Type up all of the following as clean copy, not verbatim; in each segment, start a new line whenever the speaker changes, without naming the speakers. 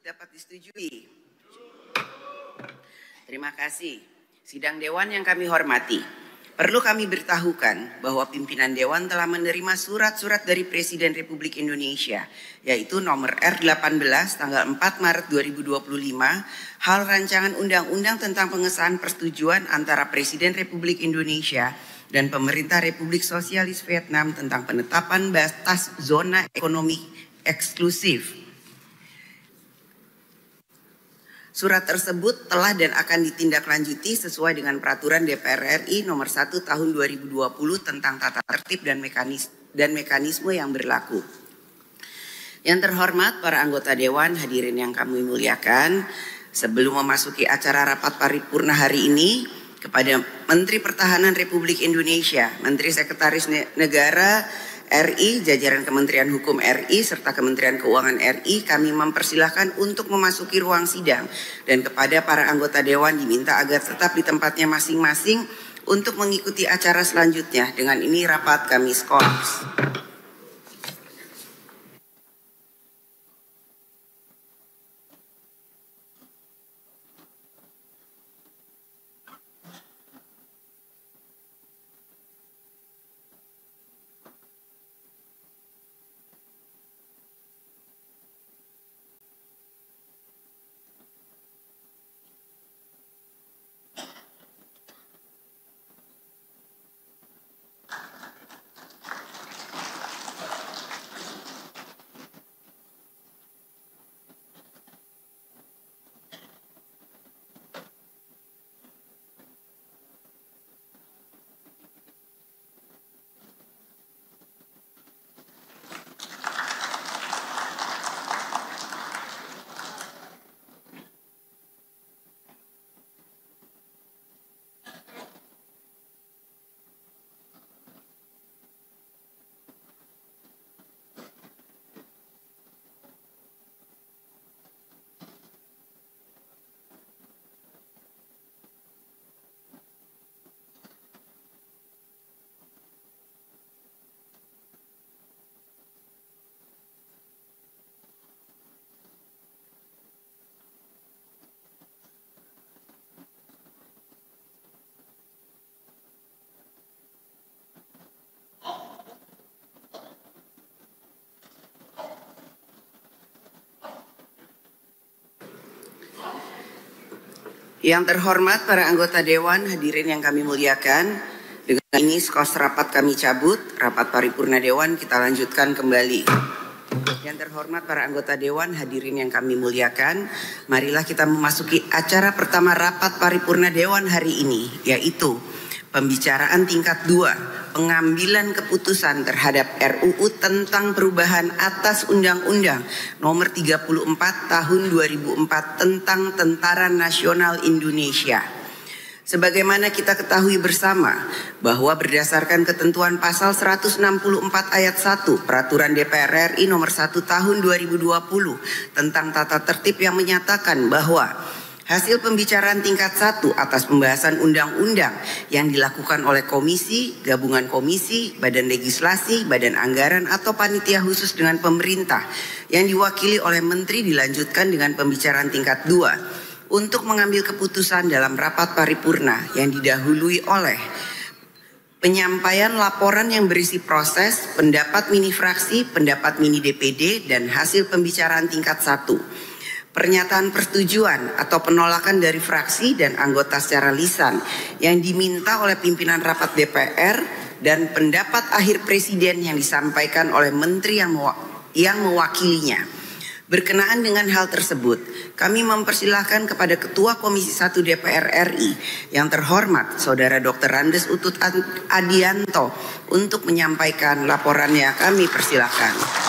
dapat disetujui. Terima kasih. Sidang Dewan yang kami hormati, perlu kami beritahukan bahwa pimpinan Dewan telah menerima surat-surat dari Presiden Republik Indonesia, yaitu nomor R18 tanggal 4 Maret 2025, hal rancangan undang-undang tentang pengesahan persetujuan antara Presiden Republik Indonesia dan Pemerintah Republik Sosialis Vietnam tentang penetapan batas zona ekonomi eksklusif. Surat tersebut telah dan akan ditindaklanjuti sesuai dengan peraturan DPR RI nomor 1 tahun 2020 tentang tata tertib dan mekanisme yang berlaku. Yang terhormat para anggota Dewan, hadirin yang kami muliakan, sebelum memasuki acara rapat paripurna hari ini, kepada Menteri Pertahanan Republik Indonesia, Menteri Sekretaris Negara RI, jajaran Kementerian Hukum RI, serta Kementerian Keuangan RI, kami mempersilahkan untuk memasuki ruang sidang. Dan kepada para anggota Dewan diminta agar tetap di tempatnya masing-masing untuk mengikuti acara selanjutnya. Dengan ini rapat kami skors. Yang terhormat para anggota Dewan, hadirin yang kami muliakan, dengan ini skors rapat kami cabut, rapat paripurna Dewan kita lanjutkan kembali. Yang terhormat para anggota Dewan, hadirin yang kami muliakan, marilah kita memasuki acara pertama rapat paripurna Dewan hari ini, yaitu pembicaraan tingkat 2, pengambilan keputusan terhadap RUU tentang perubahan atas Undang-Undang Nomor 34 Tahun 2004 tentang Tentara Nasional Indonesia. Sebagaimana kita ketahui bersama bahwa berdasarkan ketentuan pasal 164 ayat 1 Peraturan DPR RI nomor 1 tahun 2020 tentang tata tertib yang menyatakan bahwa hasil pembicaraan tingkat 1 atas pembahasan undang-undang yang dilakukan oleh komisi, gabungan komisi, badan legislasi, badan anggaran atau panitia khusus dengan pemerintah yang diwakili oleh menteri dilanjutkan dengan pembicaraan tingkat 2 untuk mengambil keputusan dalam rapat paripurna yang didahului oleh penyampaian laporan yang berisi proses, pendapat mini fraksi, pendapat mini DPD, dan hasil pembicaraan tingkat 1. Pernyataan persetujuan atau penolakan dari fraksi dan anggota secara lisan yang diminta oleh pimpinan rapat DPR dan pendapat akhir presiden yang disampaikan oleh menteri yang mewakilinya. Berkenaan dengan hal tersebut, kami mempersilahkan kepada Ketua Komisi 1 DPR RI yang terhormat Saudara Dr. Randes Utut Adianto untuk menyampaikan laporannya. Kami persilahkan.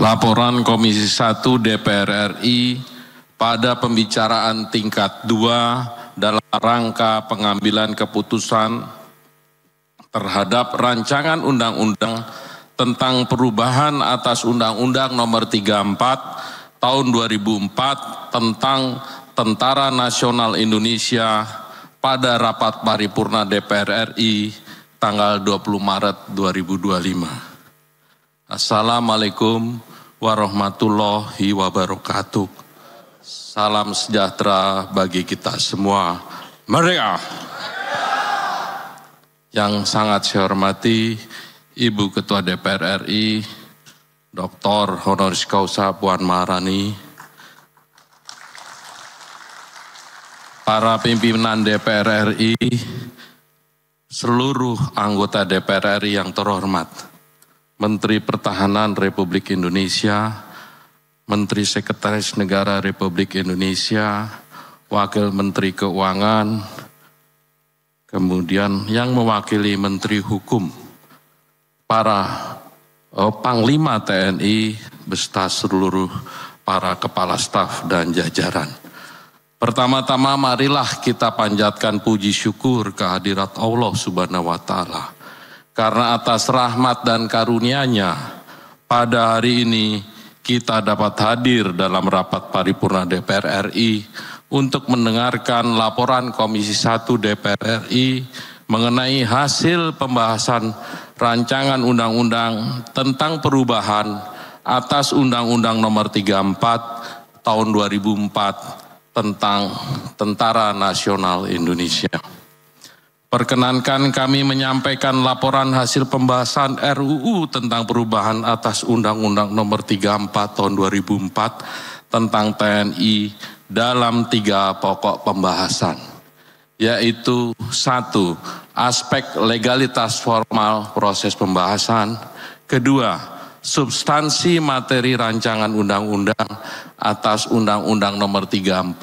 Laporan Komisi 1 DPR RI pada pembicaraan tingkat 2 dalam rangka pengambilan keputusan terhadap rancangan undang-undang tentang perubahan atas Undang-Undang Nomor 34 Tahun 2004 tentang Tentara Nasional Indonesia pada rapat paripurna DPR RI tanggal 20 Maret 2025. Assalamualaikum warahmatullahi wabarakatuh. Salam sejahtera bagi kita semua. Merdeka! Yang sangat saya hormati Ibu Ketua DPR RI, Dr. Honoris Causa Puan Maharani, para pimpinan DPR RI, seluruh anggota DPR RI yang terhormat, Menteri Pertahanan Republik Indonesia, Menteri Sekretaris Negara Republik Indonesia, Wakil Menteri Keuangan, kemudian yang mewakili Menteri Hukum, para Panglima TNI, beserta seluruh para kepala staf dan jajaran. Pertama-tama marilah kita panjatkan puji syukur kehadirat Allah Subhanahu wa Ta'ala. Karena atas rahmat dan karunia-Nya, pada hari ini kita dapat hadir dalam rapat paripurna DPR RI untuk mendengarkan laporan Komisi 1 DPR RI mengenai hasil pembahasan rancangan undang-undang tentang perubahan atas Undang-Undang Nomor 34 Tahun 2004 tentang Tentara Nasional Indonesia. Perkenankan kami menyampaikan laporan hasil pembahasan RUU tentang perubahan atas Undang-Undang Nomor 34 Tahun 2004 tentang TNI dalam 3 pokok pembahasan, yaitu 1. Aspek legalitas formal proses pembahasan. 2. Substansi materi rancangan undang-undang atas Undang-Undang Nomor 34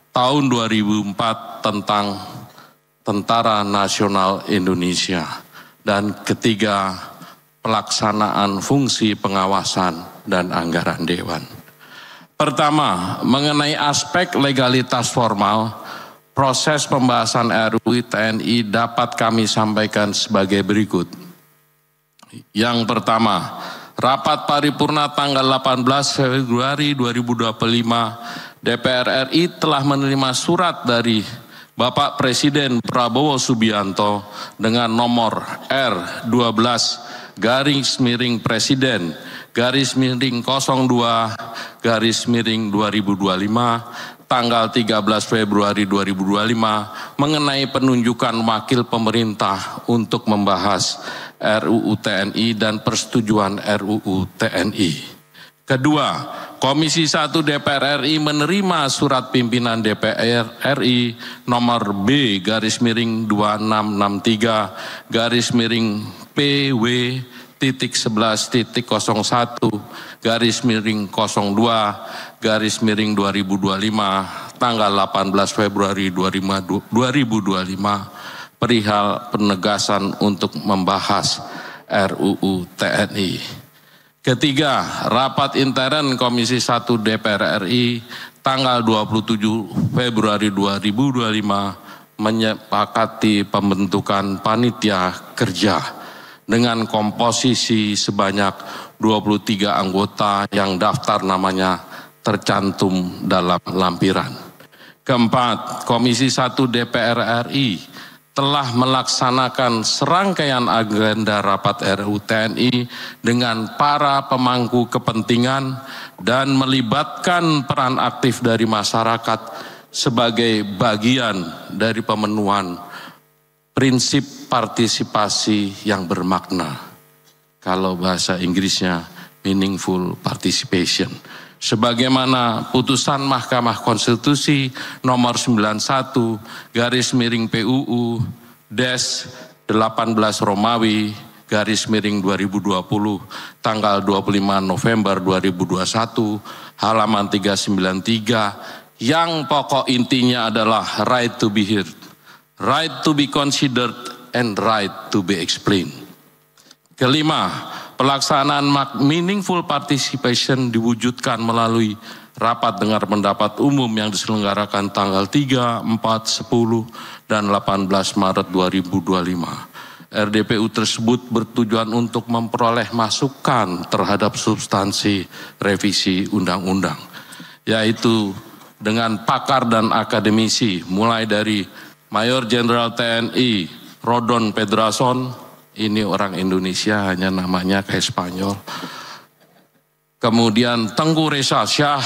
Tahun 2004 tentang Tentara Nasional Indonesia. Dan 3. Pelaksanaan fungsi pengawasan dan anggaran Dewan. Pertama, mengenai aspek legalitas formal, proses pembahasan RUU TNI dapat kami sampaikan sebagai berikut. Yang pertama, rapat paripurna tanggal 18 Februari 2025, DPR RI telah menerima surat dari Bapak Presiden Prabowo Subianto dengan nomor R12/Presiden /02/2025 tanggal 13 Februari 2025 mengenai penunjukan wakil pemerintah untuk membahas RUU TNI dan persetujuan RUU TNI. Kedua, Komisi 1 DPR RI menerima surat pimpinan DPR RI nomor B/PW-11/01/02/2025 tanggal 18 Februari 2025 perihal penegasan untuk membahas RUU TNI. Ketiga, rapat intern Komisi 1 DPR RI tanggal 27 Februari 2025 menyepakati pembentukan panitia kerja dengan komposisi sebanyak 23 anggota yang daftar namanya tercantum dalam lampiran. Keempat, Komisi 1 DPR RI telah melaksanakan serangkaian agenda rapat RUU TNI dengan para pemangku kepentingan dan melibatkan peran aktif dari masyarakat sebagai bagian dari pemenuhan prinsip partisipasi yang bermakna. Kalau bahasa Inggrisnya meaningful participation. Sebagaimana putusan Mahkamah Konstitusi nomor 91/PUU-18 Romawi /2020 tanggal 25 November 2021 halaman 393 yang pokok intinya adalah right to be heard, right to be considered, and right to be explained. Kelima, pelaksanaan meaningful participation diwujudkan melalui rapat dengar pendapat umum yang diselenggarakan tanggal 3, 4, 10, dan 18 Maret 2025. RDPU tersebut bertujuan untuk memperoleh masukan terhadap substansi revisi undang-undang, yaitu dengan pakar dan akademisi, mulai dari Mayor Jenderal TNI Rodon Pedrason, ini orang Indonesia hanya namanya kayak Spanyol, kemudian Tengku Reza Shah,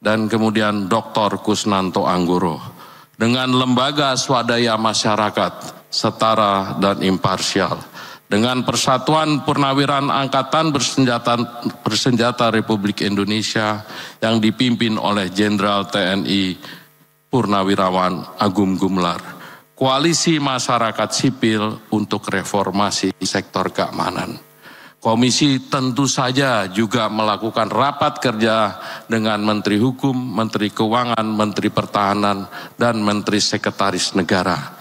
dan kemudian Dr. Kusnanto Anggoro, dengan lembaga swadaya masyarakat setara dan imparsial, dengan Persatuan Purnawiran Angkatan Bersenjata Republik Indonesia yang dipimpin oleh Jenderal TNI Purnawirawan Agung Gumelar, Koalisi Masyarakat Sipil untuk Reformasi Sektor Keamanan. Komisi tentu saja juga melakukan rapat kerja dengan Menteri Hukum, Menteri Keuangan, Menteri Pertahanan, dan Menteri Sekretaris Negara.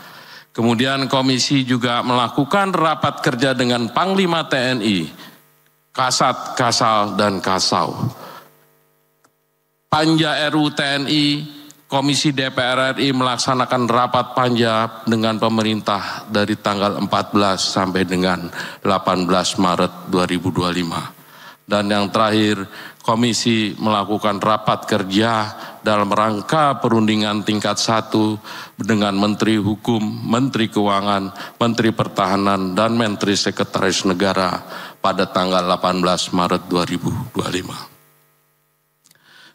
Kemudian komisi juga melakukan rapat kerja dengan Panglima TNI, Kasat, Kasal, dan Kasau. Panja RUU TNI, Komisi DPR RI melaksanakan rapat panja dengan pemerintah dari tanggal 14 sampai dengan 18 Maret 2025. Dan yang terakhir, komisi melakukan rapat kerja dalam rangka perundingan tingkat 1 dengan Menteri Hukum, Menteri Keuangan, Menteri Pertahanan, dan Menteri Sekretaris Negara pada tanggal 18 Maret 2025.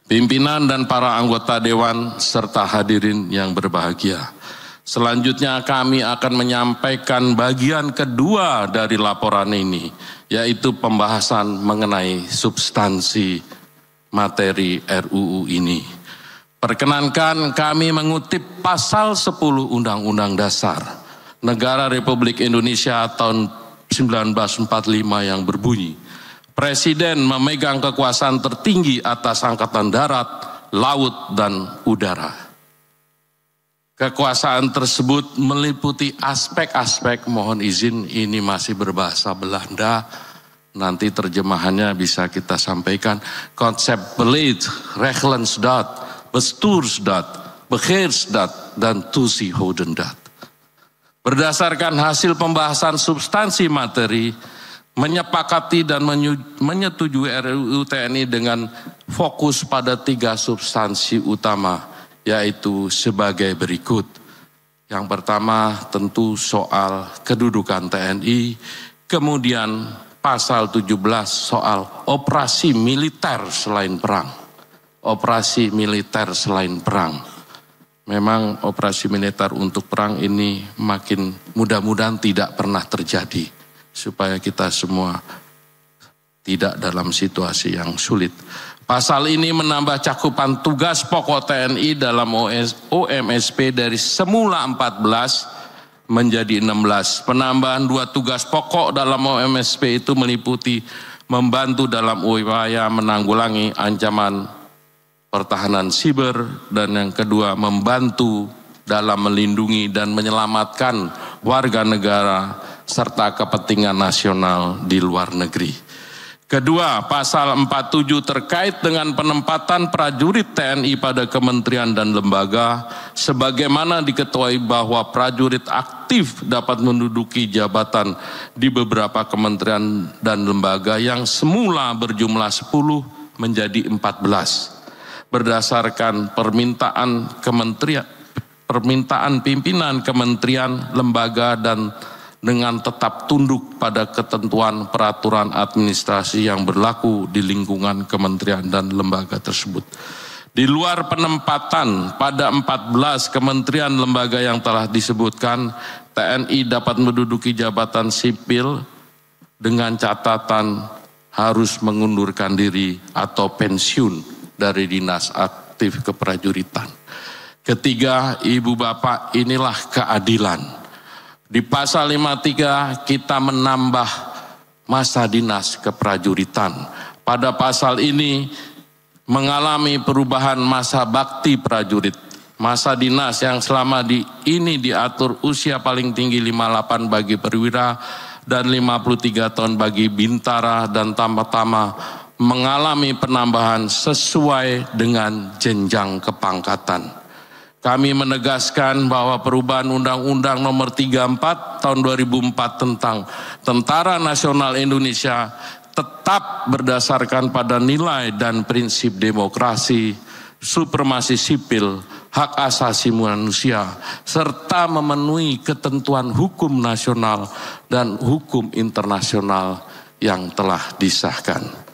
Pimpinan dan para anggota Dewan serta hadirin yang berbahagia. Selanjutnya kami akan menyampaikan bagian kedua dari laporan ini, yaitu pembahasan mengenai substansi materi RUU ini. Perkenankan kami mengutip pasal 10 Undang-Undang Dasar Negara Republik Indonesia tahun 1945 yang berbunyi, Presiden memegang kekuasaan tertinggi atas angkatan darat, laut, dan udara. Kekuasaan tersebut meliputi aspek-aspek, mohon izin ini masih berbahasa Belanda, nanti terjemahannya bisa kita sampaikan, konsep beleid, regelensdaad, bestuursdaad, beheersdaad, dan toezichthoudendaad. Berdasarkan hasil pembahasan substansi materi, menyepakati dan menyetujui RUU TNI dengan fokus pada 3 substansi utama, yaitu sebagai berikut. Yang pertama tentu soal kedudukan TNI, kemudian pasal 17 soal operasi militer selain perang. Operasi militer selain perang. Memang operasi militer untuk perang ini makin mudah-mudahan tidak pernah terjadi, supaya kita semua tidak dalam situasi yang sulit. Pasal ini menambah cakupan tugas pokok TNI dalam OMSP dari semula 14 menjadi 16. Penambahan 2 tugas pokok dalam OMSP itu meliputi membantu dalam upaya menanggulangi ancaman pertahanan siber, dan yang kedua membantu dalam melindungi dan menyelamatkan warga negara serta kepentingan nasional di luar negeri. Kedua, pasal 47 terkait dengan penempatan prajurit TNI pada kementerian dan lembaga, sebagaimana diketahui bahwa prajurit aktif dapat menduduki jabatan di beberapa kementerian dan lembaga yang semula berjumlah 10 menjadi 14. Berdasarkan permintaan pimpinan kementerian, lembaga, dan dengan tetap tunduk pada ketentuan peraturan administrasi yang berlaku di lingkungan kementerian dan lembaga tersebut. Di luar penempatan pada 14 kementerian lembaga yang telah disebutkan, TNI dapat menduduki jabatan sipil dengan catatan harus mengundurkan diri atau pensiun dari dinas aktif keprajuritan. Ketiga, ibu bapak, inilah keadilan. Di pasal 53 kita menambah masa dinas keprajuritan. Pada pasal ini mengalami perubahan masa bakti prajurit. Masa dinas yang selama ini diatur usia paling tinggi 58 bagi perwira dan 53 tahun bagi bintara dan tama-tama mengalami penambahan sesuai dengan jenjang kepangkatan. kami menegaskan bahwa perubahan Undang-Undang Nomor 34 Tahun 2004 tentang Tentara Nasional Indonesia tetap berdasarkan pada nilai dan prinsip demokrasi, supremasi sipil, hak asasi manusia, serta memenuhi ketentuan hukum nasional dan hukum internasional yang telah disahkan.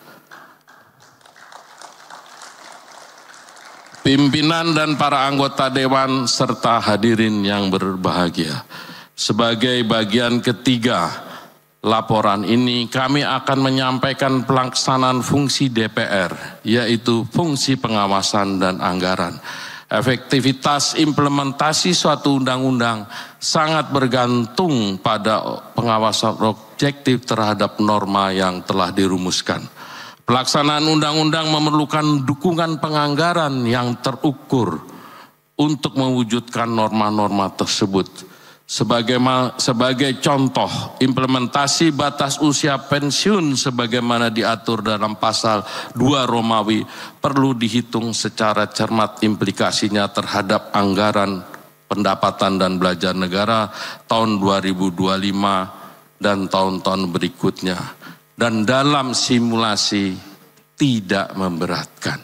Pimpinan dan para anggota Dewan serta hadirin yang berbahagia. Sebagai bagian ketiga laporan ini, kami akan menyampaikan pelaksanaan fungsi DPR, yaitu fungsi pengawasan dan anggaran. Efektivitas implementasi suatu undang-undang sangat bergantung pada pengawasan objektif terhadap norma yang telah dirumuskan. Pelaksanaan undang-undang memerlukan dukungan penganggaran yang terukur untuk mewujudkan norma-norma tersebut. Sebagai contoh, implementasi batas usia pensiun sebagaimana diatur dalam pasal 2 Romawi perlu dihitung secara cermat implikasinya terhadap anggaran pendapatan dan belanja negara tahun 2025 dan tahun-tahun berikutnya. Dan dalam simulasi tidak memberatkan.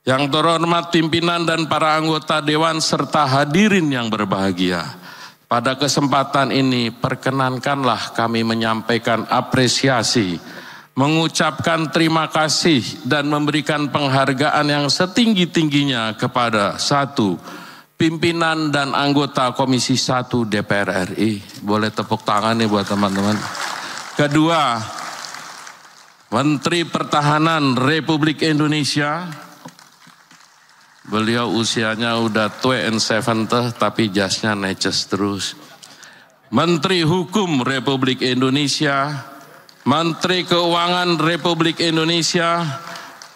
Yang terhormat pimpinan dan para anggota Dewan serta hadirin yang berbahagia. Pada kesempatan ini perkenankanlah kami menyampaikan apresiasi, mengucapkan terima kasih dan memberikan penghargaan yang setinggi-tingginya kepada satu, pimpinan dan anggota Komisi 1 DPR RI. Boleh tepuk tangan nih buat teman-teman. Kedua, Menteri Pertahanan Republik Indonesia. Beliau usianya udah tua and 70 tapi jasnya neces terus. Menteri Hukum Republik Indonesia, Menteri Keuangan Republik Indonesia,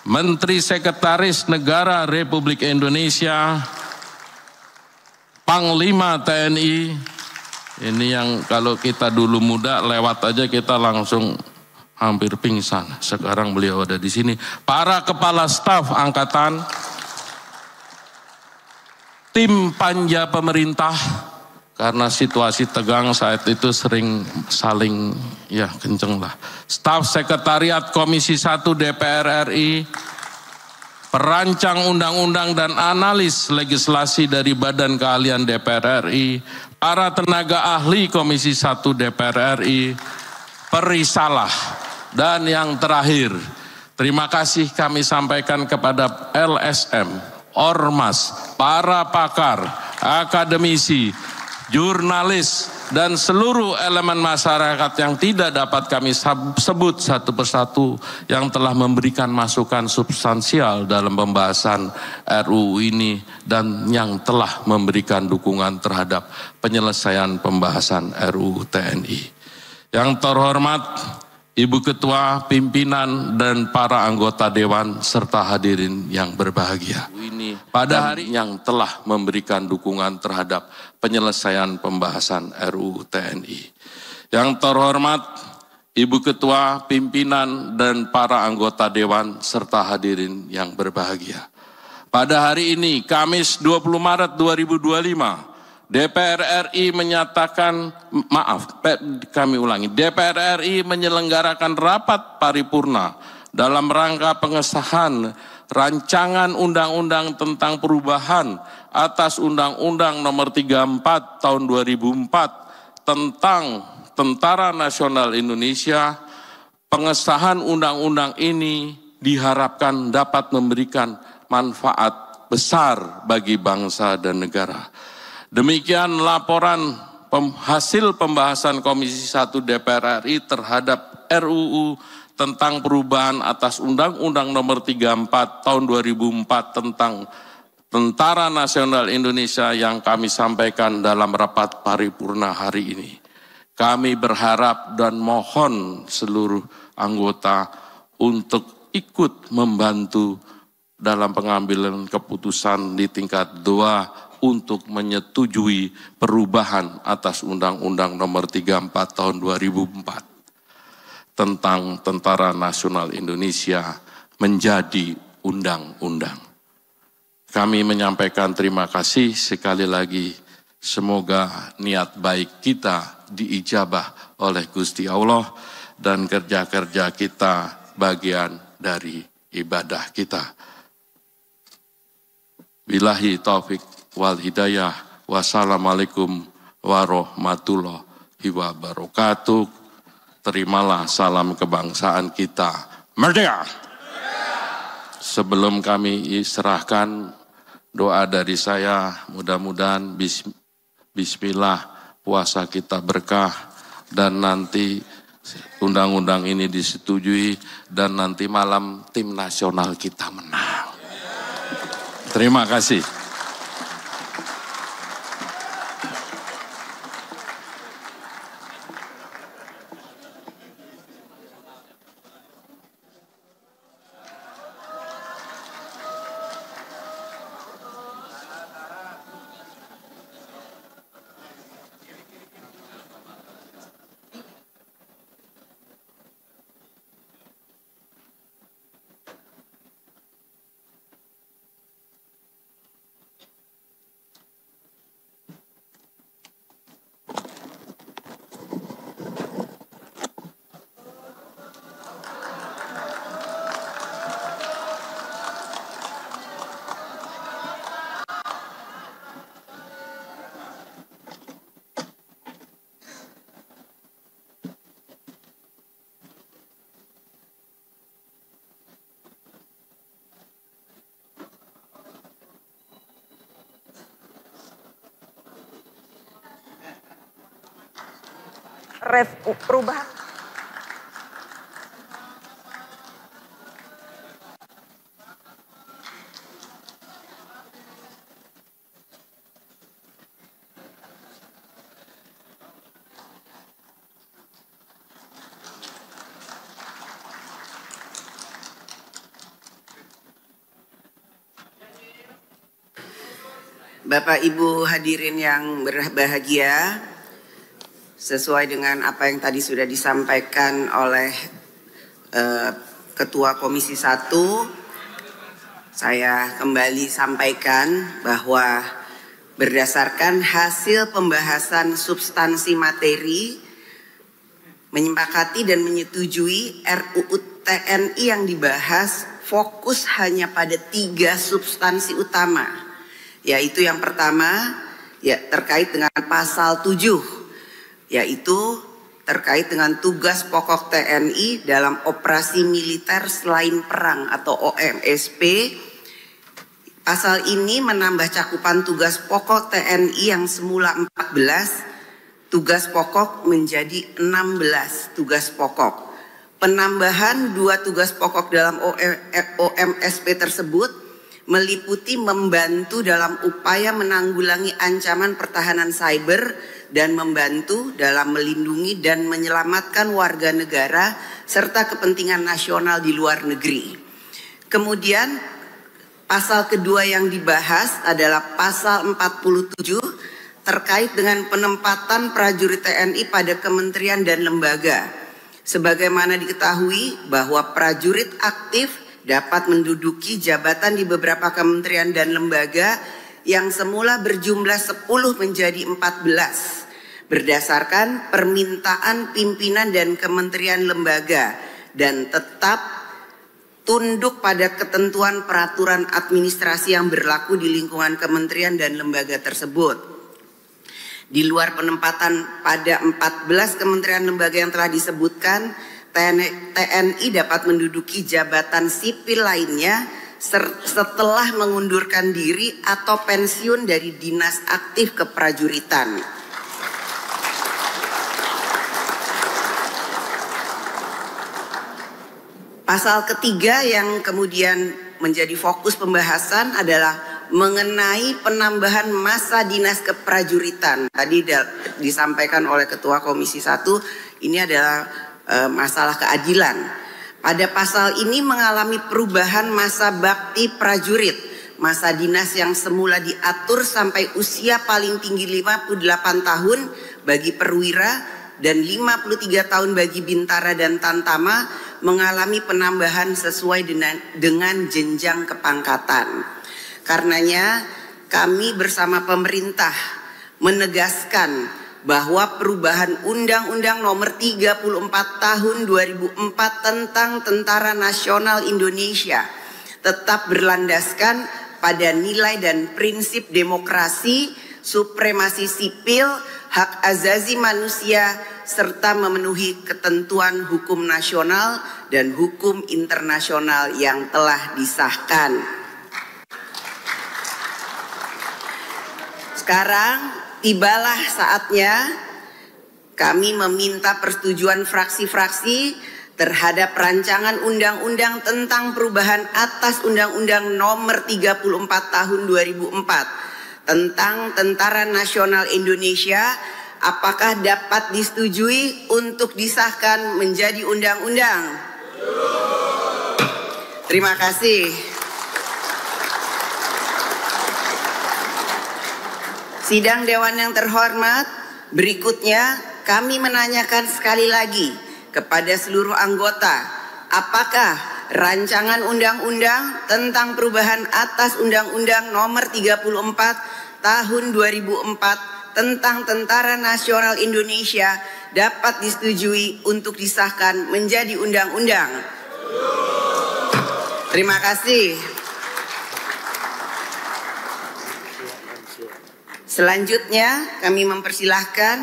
Menteri Sekretaris Negara Republik Indonesia, Panglima TNI. Ini yang kalau kita dulu muda lewat aja kita langsung hampir pingsan. Sekarang beliau ada di sini. Para kepala staf angkatan, tim panja pemerintah, karena situasi tegang saat itu sering saling ya kenceng lah. Staf sekretariat Komisi 1 DPR RI, perancang undang-undang dan analis legislasi dari Badan Keahlian DPR RI, para tenaga ahli Komisi 1 DPR RI, perisalah, dan yang terakhir, terima kasih kami sampaikan kepada LSM, Ormas, para pakar, akademisi, jurnalis, dan seluruh elemen masyarakat yang tidak dapat kami sebut satu persatu yang telah memberikan masukan substansial dalam pembahasan RUU ini dan yang telah memberikan dukungan terhadap penyelesaian pembahasan RUU TNI. Yang terhormat Ibu Ketua, pimpinan, dan para anggota Dewan serta hadirin yang berbahagia. Pada hari yang telah memberikan dukungan terhadap penyelesaian pembahasan RUU TNI. Yang terhormat Ibu Ketua, pimpinan, dan para anggota Dewan serta hadirin yang berbahagia. Pada hari ini, Kamis 20 Maret 2025, DPR RI menyatakan, DPR RI menyelenggarakan rapat paripurna dalam rangka pengesahan rancangan undang-undang tentang perubahan atas Undang-Undang Nomor 34 Tahun 2004 tentang Tentara Nasional Indonesia. Pengesahan undang-undang ini diharapkan dapat memberikan manfaat besar bagi bangsa dan negara. Demikian laporan hasil pembahasan Komisi 1 DPR RI terhadap RUU tentang perubahan atas Undang-Undang Nomor 34 Tahun 2004 tentang Tentara Nasional Indonesia yang kami sampaikan dalam rapat paripurna hari ini. Kami berharap dan mohon seluruh anggota untuk ikut membantu dalam pengambilan keputusan di tingkat 2 untuk menyetujui perubahan atas Undang-Undang Nomor 34 Tahun 2004 tentang Tentara Nasional Indonesia menjadi undang-undang. Kami menyampaikan terima kasih sekali lagi. Semoga niat baik kita diijabah oleh Gusti Allah dan kerja-kerja kita bagian dari ibadah kita. Billahi taufik wal hidayah. Wassalamualaikum warahmatullahi wabarakatuh. Terimalah salam kebangsaan kita. Merdeka! Sebelum kami serahkan doa dari saya, mudah-mudahan bismillah puasa kita berkah dan nanti undang-undang ini disetujui dan nanti malam tim nasional kita menang. Terima kasih.
Perubahan. Bapak Ibu hadirin yang berbahagia, sesuai dengan apa yang tadi sudah disampaikan oleh Ketua Komisi 1, saya kembali sampaikan bahwa berdasarkan hasil pembahasan substansi materi, menyepakati dan menyetujui RUU TNI yang dibahas fokus hanya pada 3 substansi utama, yaitu yang pertama terkait dengan pasal 7, yaitu terkait dengan tugas pokok TNI dalam operasi militer selain perang atau OMSP. Pasal ini menambah cakupan tugas pokok TNI yang semula 14 tugas pokok menjadi 16 tugas pokok. Penambahan 2 tugas pokok dalam OMSP tersebut meliputi membantu dalam upaya menanggulangi ancaman pertahanan cyber dan membantu dalam melindungi dan menyelamatkan warga negara serta kepentingan nasional di luar negeri. Kemudian pasal kedua yang dibahas adalah pasal 47 terkait dengan penempatan prajurit TNI pada kementerian dan lembaga. Sebagaimana diketahui bahwa prajurit aktif dapat menduduki jabatan di beberapa kementerian dan lembaga yang semula berjumlah 10 menjadi 14 berdasarkan permintaan pimpinan dan kementerian lembaga dan tetap tunduk pada ketentuan peraturan administrasi yang berlaku di lingkungan kementerian dan lembaga tersebut. Di luar penempatan pada 14 kementerian lembaga yang telah disebutkan, TNI dapat menduduki jabatan sipil lainnya setelah mengundurkan diri atau pensiun dari dinas aktif keprajuritan. Pasal ketiga yang kemudian menjadi fokus pembahasan adalah mengenai penambahan masa dinas keprajuritan. Tadi disampaikan oleh Ketua Komisi 1, ini adalah masalah keadilan. Pada pasal ini mengalami perubahan masa bakti prajurit. Masa dinas yang semula diatur sampai usia paling tinggi 58 tahun bagi perwira dan 53 tahun bagi bintara dan tantama mengalami penambahan sesuai dengan jenjang kepangkatan. Karenanya kami bersama pemerintah menegaskan bahwa perubahan Undang-Undang Nomor 34 Tahun 2004 tentang Tentara Nasional Indonesia tetap berlandaskan pada nilai dan prinsip demokrasi, supremasi sipil, hak asasi manusia, serta memenuhi ketentuan hukum nasional dan hukum internasional yang telah disahkan. Sekarang tibalah saatnya kami meminta persetujuan fraksi-fraksi terhadap rancangan undang-undang tentang perubahan atas Undang-Undang Nomor 34 Tahun 2004 tentang Tentara Nasional Indonesia. Apakah dapat disetujui untuk disahkan menjadi undang-undang? Terima kasih. Sidang Dewan yang terhormat, berikutnya kami menanyakan sekali lagi kepada seluruh anggota, apakah rancangan undang-undang tentang perubahan atas Undang-Undang Nomor 34 Tahun 2004 tentang Tentara Nasional Indonesia dapat disetujui untuk disahkan menjadi undang-undang? Terima kasih. Selanjutnya kami mempersilahkan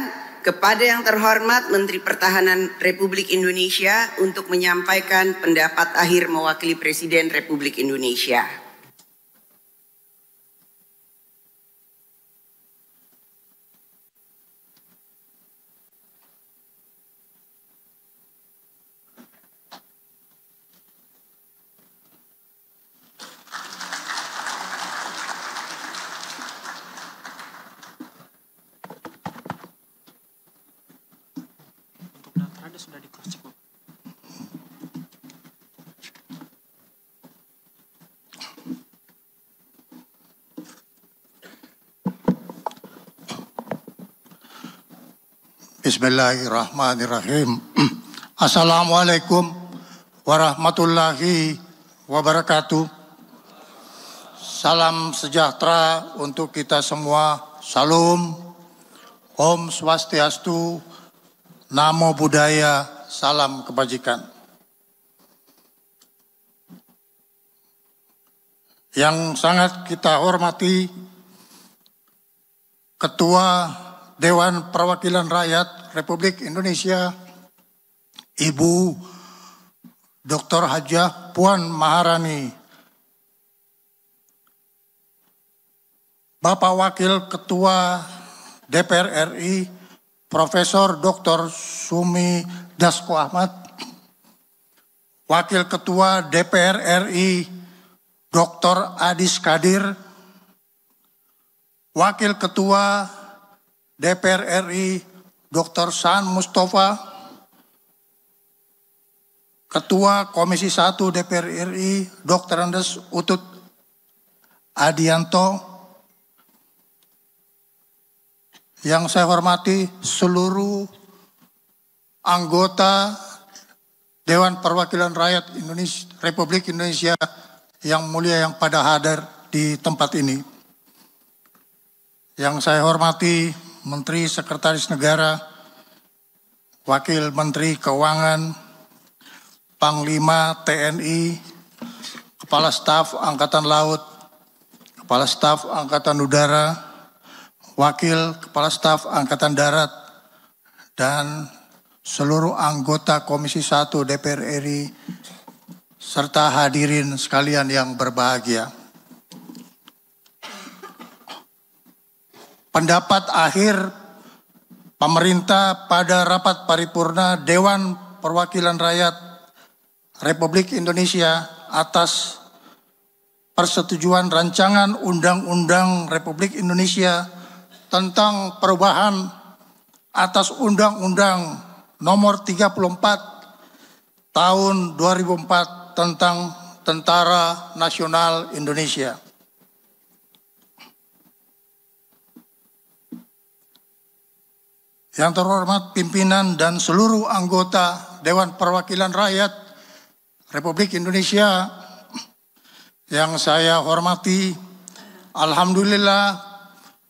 kepada yang terhormat Menteri Pertahanan Republik Indonesia untuk menyampaikan pendapat akhir mewakili Presiden Republik Indonesia.
Sudah dikocek.
Bismillahirrahmanirrahim. Assalamualaikum warahmatullahi wabarakatuh. Salam sejahtera untuk kita semua. Salam, Om Swastiastu, Namo Buddhaya, salam kebajikan. Yang sangat kita hormati Ketua Dewan Perwakilan Rakyat Republik Indonesia, Ibu Dr. Hajah Puan Maharani, Bapak Wakil Ketua DPR RI, Profesor Dr. Sumi Dasko Ahmad, Wakil Ketua DPR RI Dr. Adis Kadir, Wakil Ketua DPR RI Dr. San Mustafa, Ketua Komisi 1 DPR RI Dr. Andes Utut Adianto, yang saya hormati seluruh anggota Dewan Perwakilan Rakyat Indonesia, Republik Indonesia yang mulia yang pada hadir di tempat ini. Yang saya hormati Menteri Sekretaris Negara, Wakil Menteri Keuangan, Panglima TNI, Kepala Staf Angkatan Laut, Kepala Staf Angkatan Udara, Wakil Kepala Staf Angkatan Darat, dan seluruh anggota Komisi 1 DPR RI, serta hadirin sekalian yang berbahagia. Pendapat akhir pemerintah pada rapat paripurna Dewan Perwakilan Rakyat Republik Indonesia atas persetujuan rancangan Undang-Undang Republik Indonesia tentang perubahan atas Undang-Undang Nomor 34 Tahun 2004 tentang Tentara Nasional Indonesia. Yang terhormat pimpinan dan seluruh anggota Dewan Perwakilan Rakyat Republik Indonesia yang saya hormati, Alhamdulillah,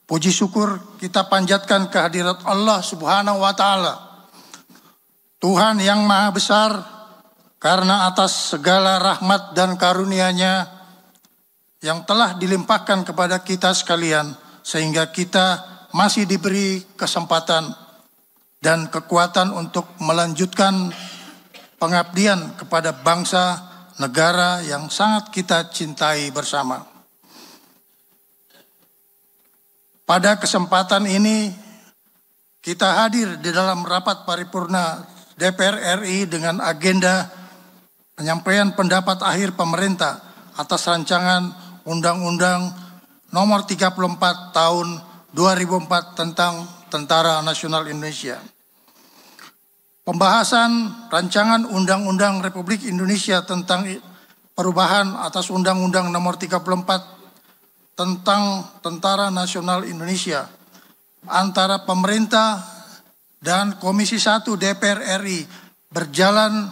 puji syukur kita panjatkan kehadirat Allah Subhanahu wa Ta'ala, Tuhan yang Maha Besar, karena atas segala rahmat dan karunia-Nya yang telah dilimpahkan kepada kita sekalian, sehingga kita masih diberi kesempatan dan kekuatan untuk melanjutkan pengabdian kepada bangsa negara yang sangat kita cintai bersama. Pada kesempatan ini kita hadir di dalam rapat paripurna DPR RI dengan agenda penyampaian pendapat akhir pemerintah atas rancangan Undang-Undang Nomor 34 Tahun 2004 tentang Tentara Nasional Indonesia. Pembahasan rancangan Undang-Undang Republik Indonesia tentang perubahan atas Undang-Undang Nomor 34 tentang Tentara Nasional Indonesia antara pemerintah dan Komisi 1 DPR RI berjalan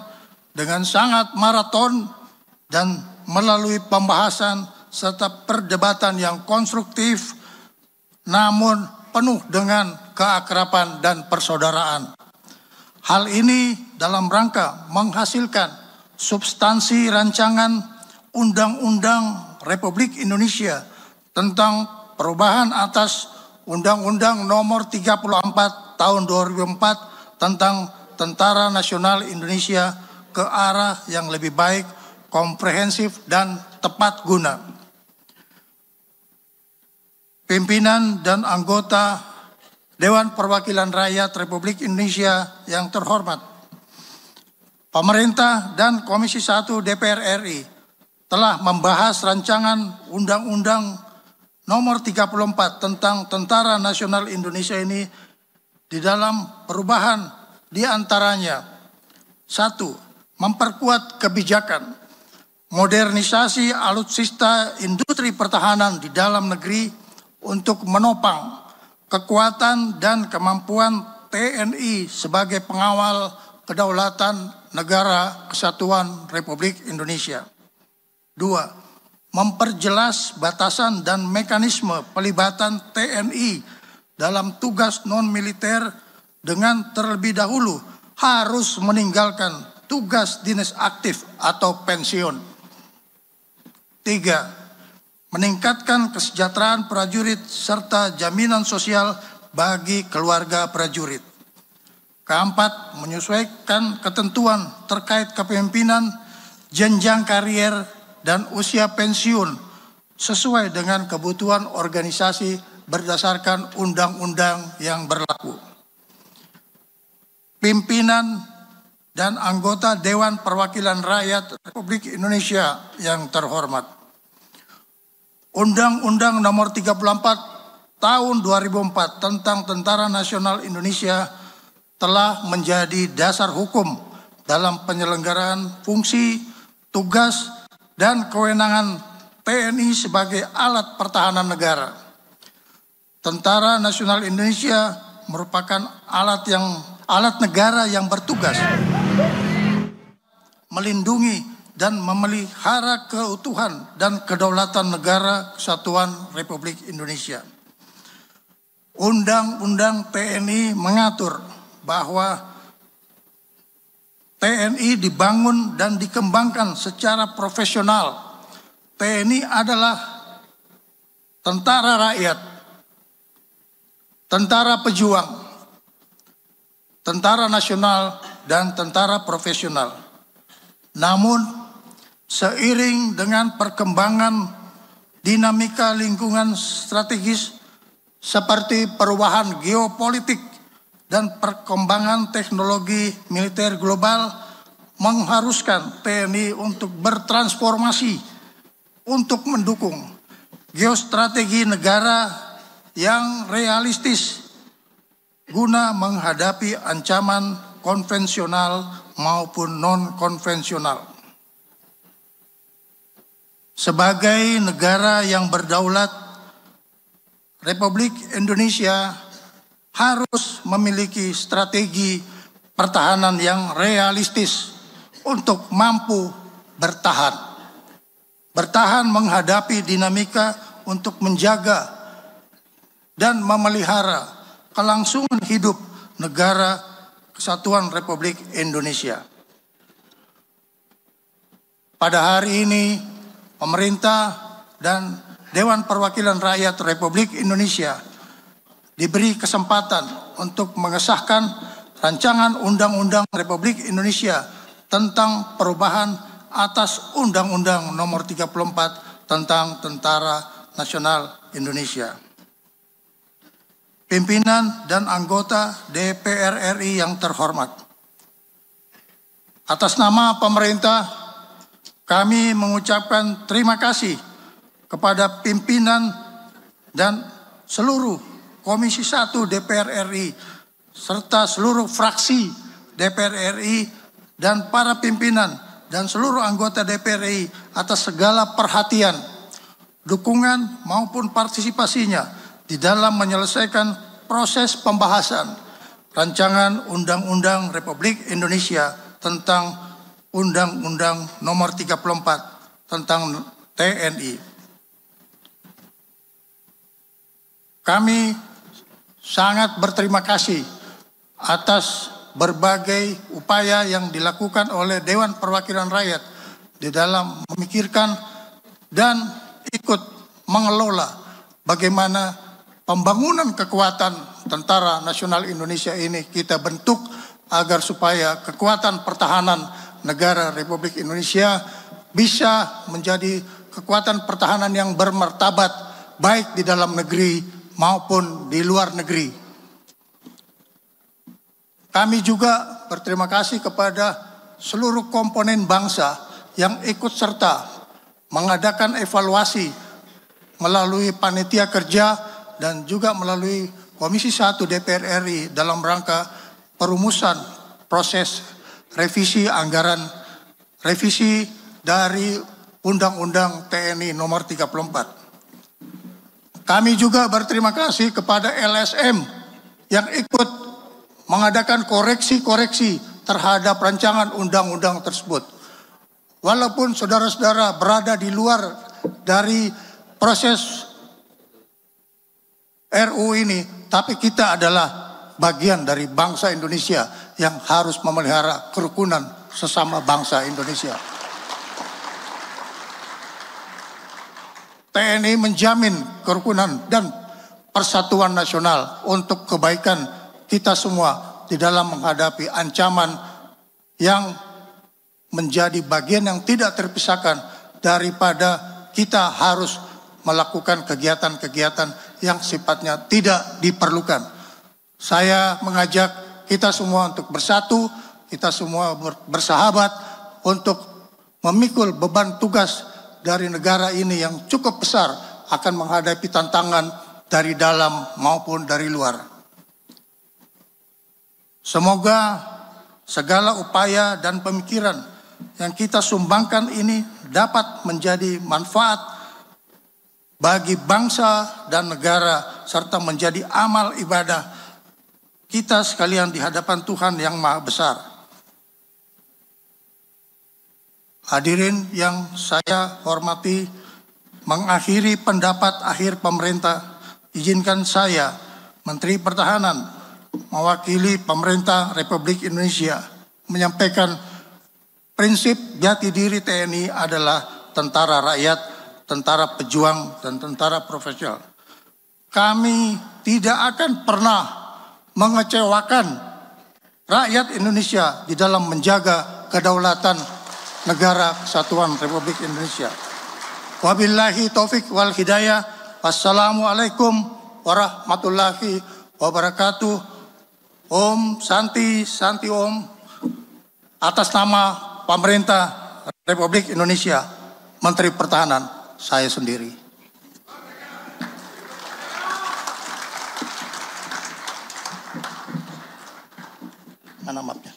dengan sangat maraton dan melalui pembahasan serta perdebatan yang konstruktif namun penuh dengan keakraban dan persaudaraan. Hal ini dalam rangka menghasilkan substansi rancangan Undang-Undang Republik Indonesia tentang perubahan atas Undang-Undang Nomor 34 Tahun 2004 tentang Tentara Nasional Indonesia ke arah yang lebih baik, komprehensif, dan tepat guna. Pimpinan dan anggota Dewan Perwakilan Rakyat Republik Indonesia yang terhormat, pemerintah dan Komisi 1 DPR RI telah membahas rancangan Undang-Undang Nomor 34 tentang Tentara Nasional Indonesia ini di dalam perubahan di antaranya: 1. Memperkuat kebijakan modernisasi alutsista industri pertahanan di dalam negeri untuk menopang kekuatan dan kemampuan TNI sebagai pengawal kedaulatan negara kesatuan Republik Indonesia. 2. Memperjelas batasan dan mekanisme pelibatan TNI dalam tugas non-militer dengan terlebih dahulu harus meninggalkan tugas dinas aktif atau pensiun. 3. Meningkatkan kesejahteraan prajurit serta jaminan sosial bagi keluarga prajurit. 4. Menyesuaikan ketentuan terkait kepemimpinan, jenjang karier, dan usia pensiun sesuai dengan kebutuhan organisasi berdasarkan undang-undang yang berlaku. Pimpinan dan anggota Dewan Perwakilan Rakyat Republik Indonesia yang terhormat, Undang-Undang Nomor 34 Tahun 2004 tentang Tentara Nasional Indonesia telah menjadi dasar hukum dalam penyelenggaraan fungsi, tugas, dan kewenangan TNI sebagai alat pertahanan negara. Tentara Nasional Indonesia merupakan alat negara yang bertugas melindungi dan memelihara keutuhan dan kedaulatan negara kesatuan Republik Indonesia. Undang-Undang TNI mengatur bahwa TNI dibangun dan dikembangkan secara profesional. TNI adalah tentara rakyat, tentara pejuang, tentara nasional, dan tentara profesional. Namun, seiring dengan perkembangan dinamika lingkungan strategis seperti perubahan geopolitik dan perkembangan teknologi militer global mengharuskan TNI untuk bertransformasi untuk mendukung geostrategi negara yang realistis guna menghadapi ancaman konvensional maupun non-konvensional. Sebagai negara yang berdaulat, Republik Indonesia harus memiliki strategi pertahanan yang realistis untuk mampu bertahan menghadapi dinamika untuk menjaga dan memelihara kelangsungan hidup negara Kesatuan Republik Indonesia. Pada hari ini, pemerintah dan Dewan Perwakilan Rakyat Republik Indonesia diberi kesempatan untuk mengesahkan rancangan Undang-Undang Republik Indonesia tentang perubahan atas Undang-Undang Nomor 34 tentang Tentara Nasional Indonesia. Pimpinan dan anggota DPR RI yang terhormat, atas nama pemerintah, kami mengucapkan terima kasih kepada pimpinan dan seluruh Komisi 1 DPR RI serta seluruh fraksi DPR RI dan para pimpinan dan seluruh anggota DPR RI atas segala perhatian, dukungan maupun partisipasinya di dalam menyelesaikan proses pembahasan rancangan Undang-Undang Republik Indonesia tentang Undang-Undang Nomor 34 tentang TNI. Kami sangat berterima kasih atas berbagai upaya yang dilakukan oleh Dewan Perwakilan Rakyat di dalam memikirkan dan ikut mengelola bagaimana pembangunan kekuatan Tentara Nasional Indonesia ini kita bentuk agar supaya kekuatan pertahanan negara Republik Indonesia bisa menjadi kekuatan pertahanan yang bermartabat baik di dalam negeri maupun di luar negeri. Kami juga berterima kasih kepada seluruh komponen bangsa yang ikut serta mengadakan evaluasi melalui panitia kerja dan juga melalui Komisi 1 DPR RI dalam rangka perumusan proses revisi anggaran, revisi dari Undang-Undang TNI Nomor 34. Kami juga berterima kasih kepada LSM yang ikut mengadakan koreksi-koreksi terhadap rancangan undang-undang tersebut. Walaupun saudara-saudara berada di luar dari proses RU ini, tapi kita adalah bagian dari bangsa Indonesia yang harus memelihara kerukunan sesama bangsa Indonesia. TNI menjamin kerukunan dan persatuan nasional untuk kebaikan kita semua di dalam menghadapi ancaman yang menjadi bagian yang tidak terpisahkan daripada kita harus melakukan kegiatan-kegiatan yang sifatnya tidak diperlukan. Saya mengajak kita semua untuk bersatu, kita semua bersahabat untuk memikul beban tugas dari negara ini yang cukup besar akan menghadapi tantangan dari dalam maupun dari luar. Semoga segala upaya dan pemikiran yang kita sumbangkan ini dapat menjadi manfaat bagi bangsa dan negara serta menjadi amal ibadah kita sekalian di hadapan Tuhan yang Maha Besar. Hadirin yang saya hormati, mengakhiri pendapat akhir pemerintah, izinkan saya, Menteri Pertahanan, mewakili pemerintah Republik Indonesia, menyampaikan prinsip jati diri TNI adalah tentara rakyat, tentara pejuang, dan tentara profesional. Kami tidak akan pernah mengecewakan rakyat Indonesia di dalam menjaga kedaulatan negara Kesatuan Republik Indonesia. Wabillahi taufik wal hidayah. Wassalamualaikum warahmatullahi wabarakatuh. Om Santi Santi Om. Atas nama pemerintah Republik Indonesia, Menteri Pertahanan, saya sendiri. Mana mapnya?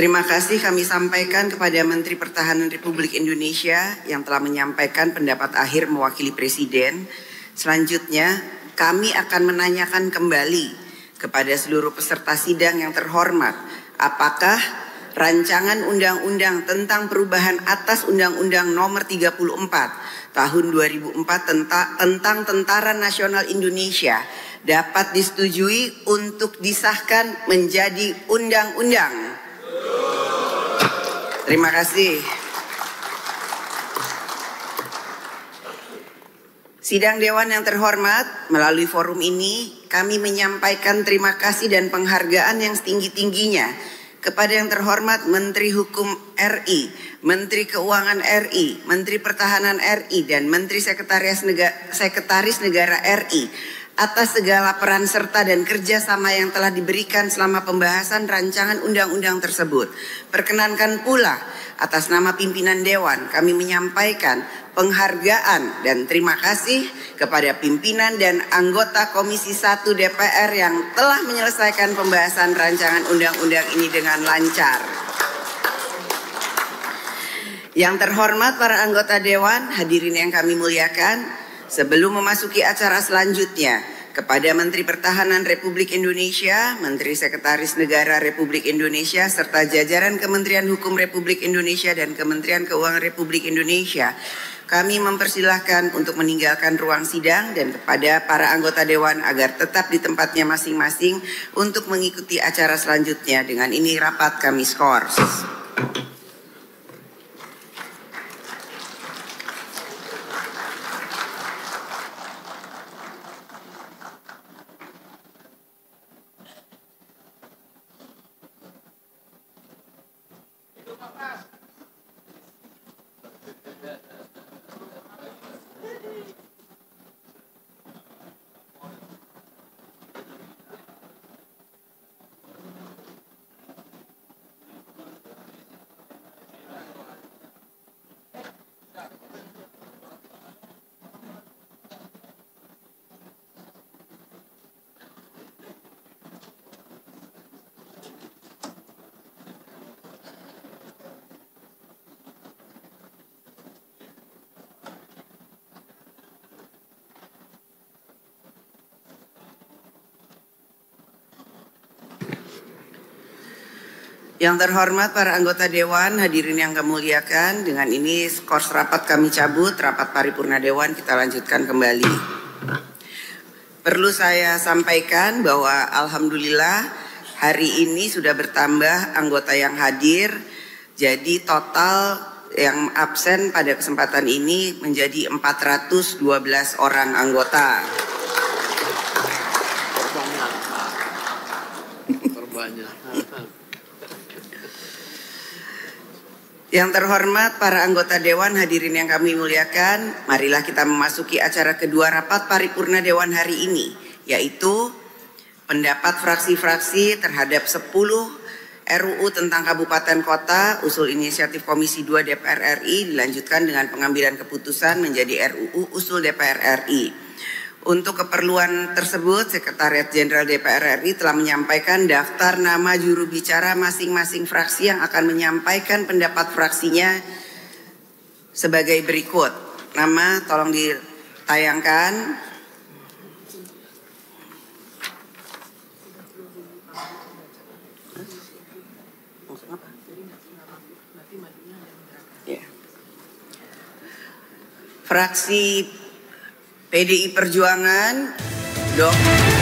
Terima kasih kami sampaikan kepada Menteri Pertahanan Republik Indonesia yang telah menyampaikan pendapat akhir mewakili Presiden. Selanjutnya, kami akan menanyakan kembali kepada seluruh peserta sidang yang terhormat, apakah rancangan undang-undang tentang perubahan atas Undang-Undang Nomor 34 Tahun 2004 tentang Tentara Nasional Indonesia dapat disetujui untuk disahkan menjadi undang-undang. Terima kasih. Sidang Dewan yang terhormat, melalui forum ini kami menyampaikan terima kasih dan penghargaan yang setinggi-tingginya kepada yang terhormat Menteri Hukum RI, Menteri Keuangan RI, Menteri Pertahanan RI, dan Menteri Sekretaris Negara RI atas segala peran serta dan kerjasama yang telah diberikan selama pembahasan rancangan undang-undang tersebut. Perkenankan pula atas nama pimpinan Dewan kami menyampaikan penghargaan dan terima kasih kepada pimpinan dan anggota Komisi 1 DPR yang telah menyelesaikan pembahasan rancangan undang-undang ini dengan lancar. Yang terhormat para anggota Dewan, hadirin yang kami muliakan, sebelum memasuki acara selanjutnya, kepada Menteri Pertahanan Republik Indonesia, Menteri Sekretaris Negara Republik Indonesia, serta jajaran Kementerian Hukum Republik Indonesia dan Kementerian Keuangan Republik Indonesia, kami mempersilahkan untuk meninggalkan ruang sidang dan kepada para anggota Dewan agar tetap di tempatnya masing-masing untuk mengikuti acara selanjutnya. Dengan ini rapat kami skors. Yang terhormat para anggota Dewan, hadirin yang kami muliakan, dengan ini skors rapat kami cabut, rapat paripurna Dewan kita lanjutkan kembali. Perlu saya sampaikan bahwa alhamdulillah hari ini sudah bertambah anggota yang hadir, jadi total yang absen pada kesempatan ini menjadi 412 orang anggota. Yang terhormat para anggota Dewan, hadirin yang kami muliakan, marilah kita memasuki acara kedua rapat paripurna Dewan hari ini, yaitu pendapat fraksi-fraksi terhadap 10 RUU tentang kabupaten kota, usul inisiatif Komisi 2 DPR RI dilanjutkan dengan pengambilan keputusan menjadi RUU usul DPR RI. Untuk keperluan tersebut, Sekretariat Jenderal DPR RI telah menyampaikan daftar nama juru bicara masing-masing fraksi yang akan menyampaikan pendapat fraksinya sebagai berikut. Nama tolong ditayangkan. Fraksi PDI Perjuangan, Dok.